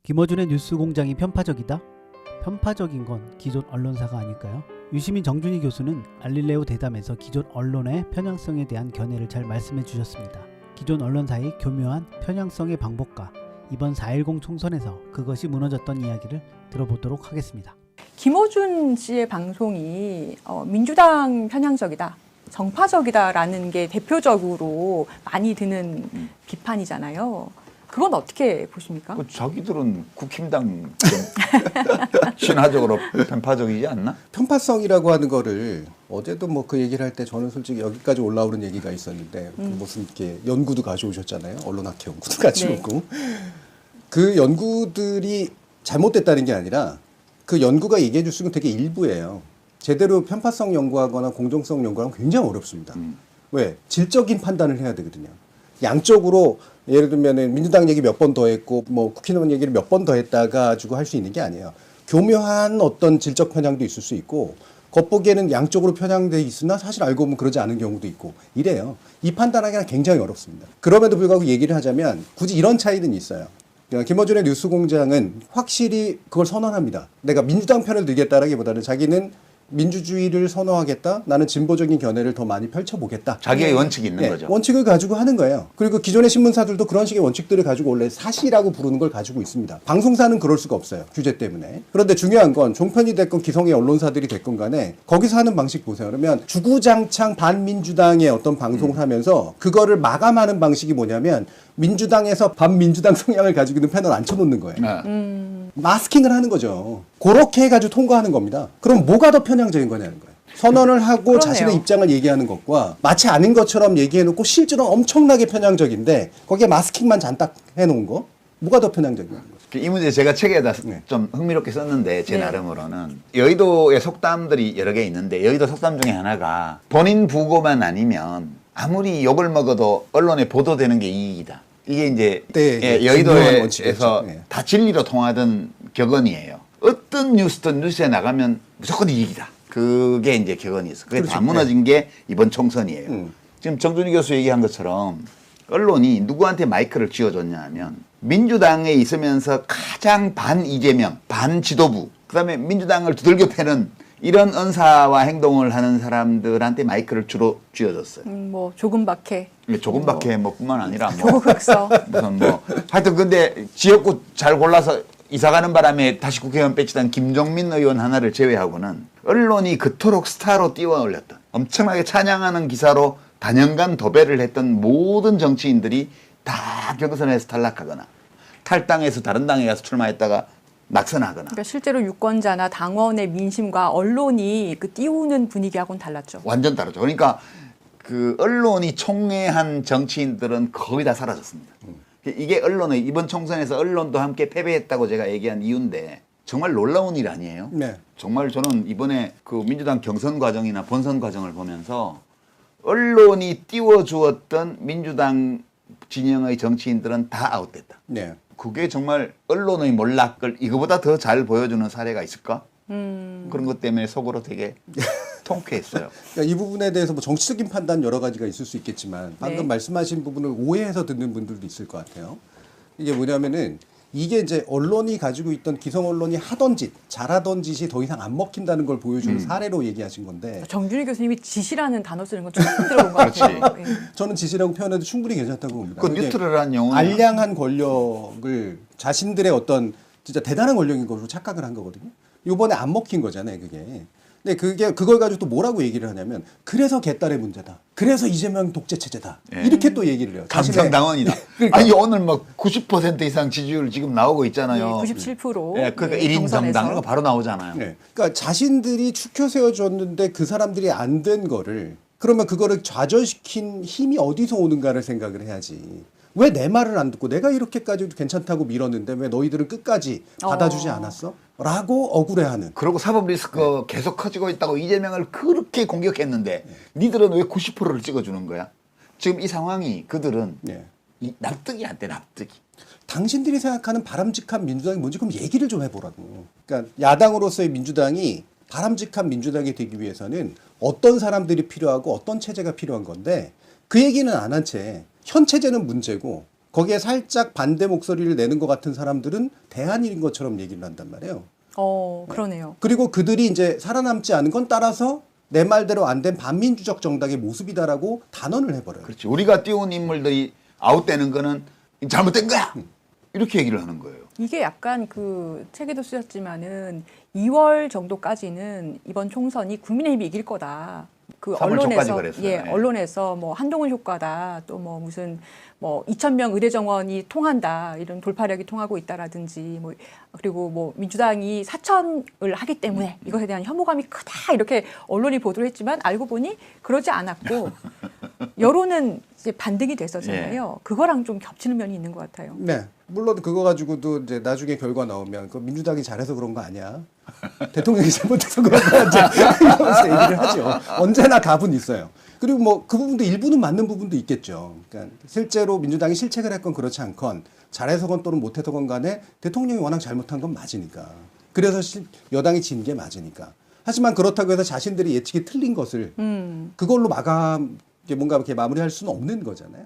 김어준의 뉴스공장이 편파적이다? 편파적인 건 기존 언론사가 아닐까요? 유시민 정준희 교수는 알릴레오 대담에서 기존 언론의 편향성에 대한 견해를 잘 말씀해 주셨습니다. 기존 언론사의 교묘한 편향성의 방법과 이번 4.10 총선에서 그것이 무너졌던 이야기를 들어보도록 하겠습니다. 김어준 씨의 방송이 민주당 편향적이다, 정파적이다라는 게 대표적으로 많이 드는 비판이잖아요. 그건 어떻게 보십니까? 자기들은 국힘당 신화적으로 편파적이지 않나? 편파성이라고 하는 거를 어제도 뭐 그 얘기를 할 때 저는 솔직히 여기까지 올라오는 얘기가 있었는데 그 무슨 이렇게 연구도 가져오셨잖아요. 언론학회 연구도 가져오고. 그 연구들이 잘못됐다는 게 아니라 그 연구가 얘기해 줄 수 있는 되게 일부예요. 제대로 편파성 연구하거나 공정성 연구하면 굉장히 어렵습니다. 왜? 질적인 판단을 해야 되거든요. 양쪽으로 예를 들면 민주당 얘기 몇 번 더 했고 뭐 국힘의원 얘기를 몇 번 더 했다가 가지고 할 수 있는 게 아니에요. 교묘한 어떤 질적 편향도 있을 수 있고 겉보기에는 양쪽으로 편향돼 있으나 사실 알고 보면 그러지 않은 경우도 있고 이래요. 이 판단하기가 굉장히 어렵습니다. 그럼에도 불구하고 얘기를 하자면 굳이 이런 차이는 있어요. 김어준의 뉴스공장은 확실히 그걸 선언합니다. 내가 민주당 편을 들겠다라기보다는 자기는 민주주의를 선호하겠다. 나는 진보적인 견해를 더 많이 펼쳐보겠다. 자기의 원칙이 있는 거죠. 원칙을 가지고 하는 거예요. 그리고 기존의 신문사들도 그런 식의 원칙들을 가지고 원래 사시라고 부르는 걸 가지고 있습니다. 방송사는 그럴 수가 없어요. 규제 때문에. 그런데 중요한 건 종편이 됐건 기성의 언론사들이 됐건 간에 거기서 하는 방식 보세요. 그러면 주구장창 반민주당의 어떤 방송을 하면서 그거를 마감하는 방식이 뭐냐면 민주당에서 반민주당 성향을 가지고 있는 패널 앉혀놓는 거예요. 마스킹을 하는 거죠. 그렇게 해가지고 통과하는 겁니다. 그럼 뭐가 더 편향적인 거냐는 거예요. 선언을 하고 그러네요. 자신의 입장을 얘기하는 것과 마치 아닌 것처럼 얘기해놓고 실제로 엄청나게 편향적인데 거기에 마스킹만 잔뜩 해놓은 거 뭐가 더 편향적이냐는 거죠. 이 문제 제가 책에다 네. 좀 흥미롭게 썼는데 제 네. 나름으로는 여의도의 속담들이 여러 개 있는데 여의도 속담 중에 하나가 본인 부고만 아니면 아무리 욕을 먹어도 언론에 보도되는 게 이익이다. 이게 이제 네, 중요한 여의도에서 원칙이었죠. 네. 다 진리로 통하던 격언이에요. 어떤 뉴스든 뉴스에 나가면 무조건 이익이다. 그게 이제 격언이었어. 그게 다 그렇죠. 무너진 게 이번 총선이에요. 지금 정준희 교수 얘기한 것처럼 언론이 누구한테 마이크를 쥐어줬냐 하면 민주당에 있으면서 가장 반 이재명, 반 지도부, 그다음에 민주당을 두들겨 패는 이런 언사와 행동을 하는 사람들한테 마이크를 주로 쥐어줬어요. 뭐 조금밖에. 조금밖에 뭐 뿐만 아니라 뭐 조국흑서. 무슨 뭐 하여튼 근데 지역구 잘 골라서 이사 가는 바람에 다시 국회의원 배치된 김종민 의원 하나를 제외하고는 언론이 그토록 스타로 띄워 올렸던 엄청나게 찬양하는 기사로 단연간 도배를 했던 모든 정치인들이 다 경선에서 탈락하거나 탈당해서 다른 당에 가서 출마했다가 낙선하거나. 그러니까 실제로 유권자나 당원의 민심과 언론이 그 띄우는 분위기하고는 달랐죠. 완전 다르죠. 그러니까 그 언론이 총애한 정치인들은 거의 다 사라졌습니다. 이게 언론의 이번 총선에서 언론도 함께 패배했다고 제가 얘기한 이유인데 정말 놀라운 일 아니에요? 네. 정말 저는 이번에 그 민주당 경선 과정이나 본선 과정을 보면서 언론이 띄워주었던 민주당 진영의 정치인들은 다 아웃됐다. 네. 그게 정말 언론의 몰락을 이거보다 더 잘 보여주는 사례가 있을까? 그런 것 때문에 속으로 되게 통쾌했어요. 그러니까 이 부분에 대해서 뭐 정치적인 판단 여러 가지가 있을 수 있겠지만 방금 네. 말씀하신 부분을 오해해서 듣는 분들도 있을 것 같아요. 이게 뭐냐면은 이게 이제 언론이 가지고 있던 기성 언론이 하던 짓, 잘하던 짓이 더 이상 안 먹힌다는 걸 보여주는 사례로 얘기하신 건데 정준희 교수님이 지시라는 단어 쓰는 건 처음 들어본 것 같아요. 예. 저는 지시라고 표현해도 충분히 괜찮다고 봅니다. 그 이게 뉴트럴한 영혼. 알량한 권력을 자신들의 어떤 진짜 대단한 권력인 것으로 착각을 한 거거든요. 이번에 안 먹힌 거잖아요, 그게. 근데 그걸 가지고 또 뭐라고 얘기를 하냐면 그래서 개딸의 문제다. 그래서 이재명 독재 체제다. 예. 이렇게 또 얘기를 해요. 감상당원이다. 그러니까. 아니 오늘 막 90% 이상 지지율 지금 나오고 있잖아요. 97%. 예, 그러니까 1인 정당 이런 거 바로 나오잖아요. 네. 그러니까 자신들이 추켜 세워줬는데 그 사람들이 안 된 거를 그러면 그거를 좌절시킨 힘이 어디서 오는가를 생각을 해야지. 왜 내 말을 안 듣고 내가 이렇게까지 괜찮다고 밀었는데 왜 너희들은 끝까지 받아주지 않았어? 라고 억울해하는. 그리고 사법 리스크 계속 커지고 있다고 이재명을 그렇게 공격했는데 니들은 왜 90%를 찍어주는 거야? 지금 이 상황이 그들은 네. 이 납득이 안 돼, 납득이. 당신들이 생각하는 바람직한 민주당이 뭔지 그럼 얘기를 좀 해보라고. 그러니까 야당으로서의 민주당이 바람직한 민주당이 되기 위해서는 어떤 사람들이 필요하고 어떤 체제가 필요한 건데 그 얘기는 안 한 채 현 체제는 문제고 거기에 살짝 반대 목소리를 내는 것 같은 사람들은 대안인 것처럼 얘기를 한단 말이에요. 그러네요. 그리고 그들이 이제 살아남지 않은 건 따라서 내 말대로 안 된 반민주적 정당의 모습이다라고 단언을 해버려요. 그렇지. 우리가 띄운 인물들이 아웃되는 거는 잘못된 거야. 이렇게 얘기를 하는 거예요. 이게 약간 그 책에도 쓰셨지만은 2월 정도까지는 이번 총선이 국민의힘이 이길 거다. 그 3월 초까지 언론에서 그랬어요. 예. 언론에서 뭐 한동훈 효과다. 또 뭐 무슨 뭐 2,000명 의대 정원이 통한다. 이런 돌파력이 통하고 있다라든지 뭐 그리고 뭐 민주당이 4,000을 하기 때문에 이것에 대한 혐오감이 크다. 이렇게 언론이 보도를 했지만 알고 보니 그러지 않았고 여론은 이제 반등이 됐었잖아요. 그거랑 좀 겹치는 면이 있는 것 같아요. 네. 물론 그거 가지고도 이제 나중에 결과 나오면 그 민주당이 잘해서 그런 거 아니야? 대통령이 잘못해서 그런 거야? 이제 이러면서 얘기를 하죠. 언제나 답은 있어요. 그리고 뭐 그 부분도 일부는 맞는 부분도 있겠죠. 그러니까 실제로 민주당이 실책을 했건 그렇지 않건 잘해서건 또는 못해서건 간에 대통령이 워낙 잘못한 건 맞으니까. 그래서 여당이 진 게 맞으니까. 하지만 그렇다고 해서 자신들이 예측이 틀린 것을 그걸로 뭔가 이렇게 마무리할 수는 없는 거잖아요.